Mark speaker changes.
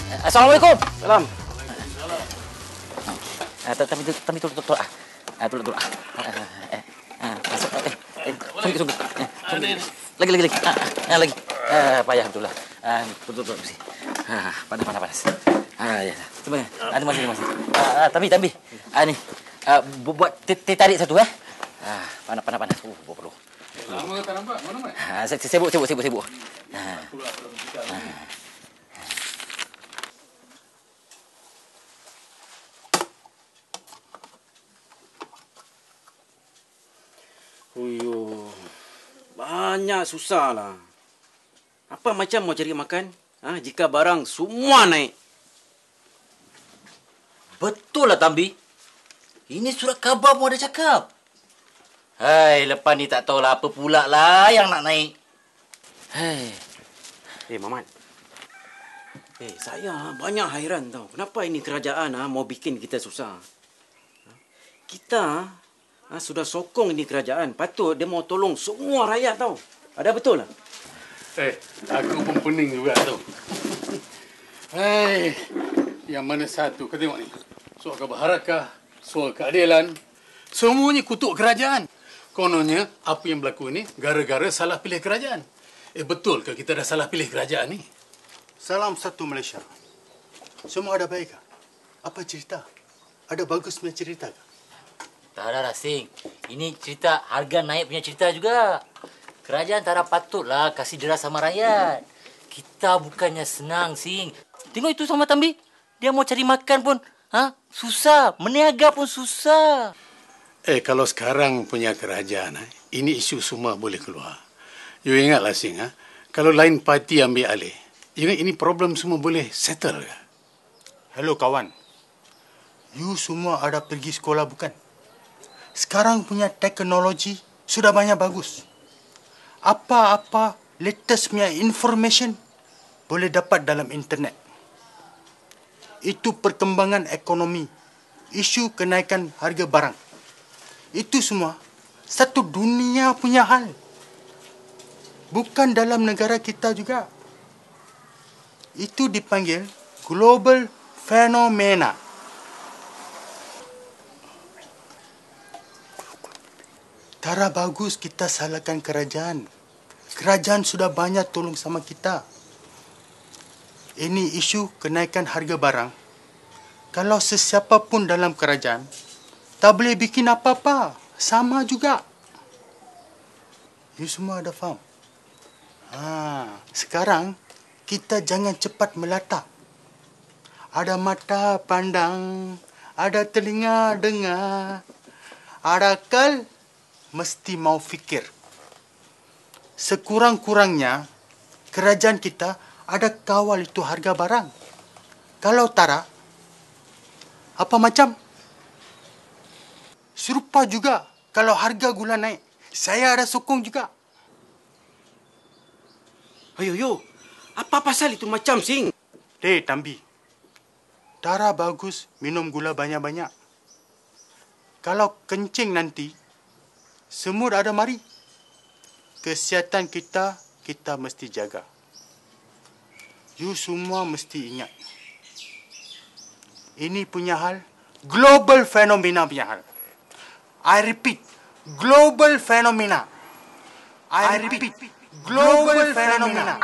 Speaker 1: Assalamualaikum.
Speaker 2: Salam.
Speaker 1: Tapi tolong. Tolong. Masuk. Sungguh. Lagi. Lagi. Payah betullah. Betul. Panas. Ya. Coba. Ada masih. Tapi. Ni. Buat teh tarik satu Panas. Perlu.
Speaker 3: Lama tak nampak. Mana?
Speaker 1: Sibuk.
Speaker 2: Banyak susah lah. Apa macam mau cari makan? Jika barang semua naik.
Speaker 1: Betul lah, Tambi. Ini surat khabar pun ada cakap. Hai, lepas ni tak tahulah apa pula lah yang nak naik. Hai.
Speaker 2: Mamat. Saya banyak hairan tau. Kenapa ini kerajaan mau bikin kita susah? Kita sudah sokong ini kerajaan. Patut dia mau tolong semua rakyat tau. Ada betul lah?
Speaker 3: Aku pun pening juga tu. Yang mana satu? Kau tengok ni. Soal kebaharakah, soal keadilan. Semuanya kutuk kerajaan. Kononnya, apa yang berlaku ni gara-gara salah pilih kerajaan. Betul ke kita dah salah pilih kerajaan ni?
Speaker 4: Salam satu Malaysia. Semua ada baik ke? Apa cerita? Ada bagus punya cerita ke?
Speaker 1: Tak ada Sing. Ini cerita harga naik punya cerita juga. Kerajaan tak ada patutlah kasih derah sama rakyat. Kita bukannya senang, Sing. Tengok itu sama Tambi. Dia mau cari makan pun susah. Meniaga pun susah.
Speaker 3: Kalau sekarang punya kerajaan, ini isu semua boleh keluar. You ingatlah, Sing, kalau lain parti ambil alih, you ingat ini problem semua boleh settle ke?
Speaker 4: Hello kawan. You semua ada pergi sekolah bukan? Sekarang punya teknologi sudah banyak bagus. Apa-apa latest punya information boleh dapat dalam internet. Itu perkembangan ekonomi, isu kenaikan harga barang. Itu semua satu dunia punya hal. Bukan dalam negara kita juga. Itu dipanggil global phenomena. Tara bagus kita salahkan kerajaan. Kerajaan sudah banyak tolong sama kita. Ini isu kenaikan harga barang. Kalau sesiapa pun dalam kerajaan, tak boleh bikin apa-apa. Sama juga. You semua ada faham? Sekarang, kita jangan cepat melata. Ada mata pandang, ada telinga dengar, ada akal mesti mau fikir. Sekurang-kurangnya, kerajaan kita ada kawal itu harga barang. Kalau tara, apa macam? Serupa juga kalau harga gula naik. Saya ada sokong juga.
Speaker 2: Ayo. Apa pasal itu macam, Sing?
Speaker 4: Tambi. Tara bagus minum gula banyak-banyak. Kalau kencing nanti, semut ada mari. Kesihatan kita mesti jaga. You semua mesti ingat. Ini punya hal, global phenomena punya hal. I repeat, global phenomena. I repeat, global phenomena.